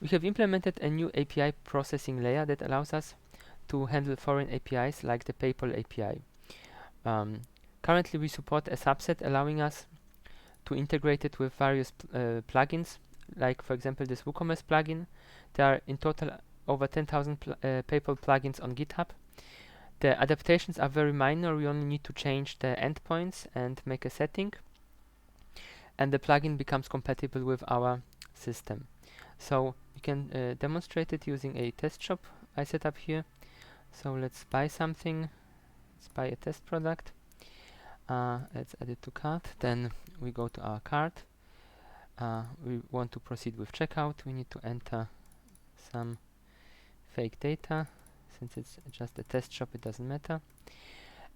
We have implemented a new API processing layer that allows us to handle foreign APIs like the PayPal API. Currently we support a subset allowing us to integrate it with various plugins, like for example this WooCommerce plugin. There are in total over 10,000 PayPal plugins on GitHub. The adaptations are very minor. We only need to change the endpoints and make a setting, and the plugin becomes compatible with our system. So you can demonstrate it using a test shop I set up here. So let's buy something. Let's buy a test product. Let's add it to cart. Then we go to our cart. We want to proceed with checkout. We need to enter some fake data. Since it's just a test shop, it doesn't matter.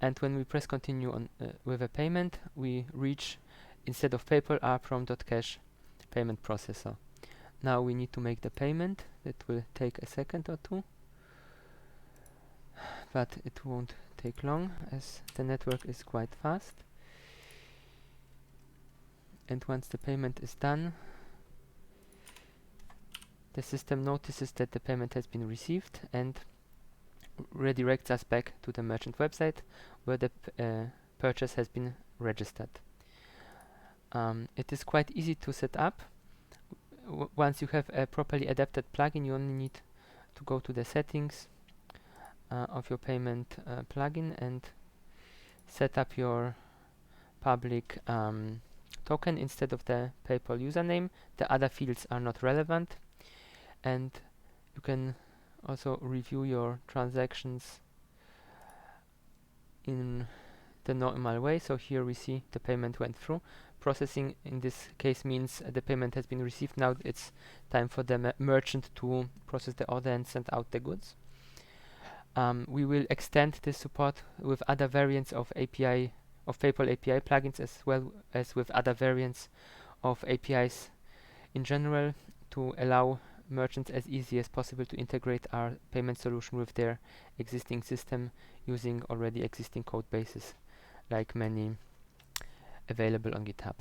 And when we press continue on with a payment, we reach, instead of PayPal, our Prompt.Cash payment processor. Now we need to make the payment. That will take a second or two, but it won't take long as the network is quite fast. And once the payment is done, the system notices that the payment has been received and redirects us back to the merchant website where the purchase has been registered. It is quite easy to set up. Once you have a properly adapted plugin, you only need to go to the settings of your payment plugin and set up your public token instead of the PayPal username. The other fields are not relevant, and you can also review your transactions in the normal way. So here we see the payment went through. Processing in this case means the payment has been received. Now it's time for the merchant to process the order and send out the goods. We will extend this support with other variants of PayPal API plugins, as well as with other variants of APIs in general, to allow merchants as easy as possible to integrate our payment solution with their existing system using already existing code bases, like many available on GitHub.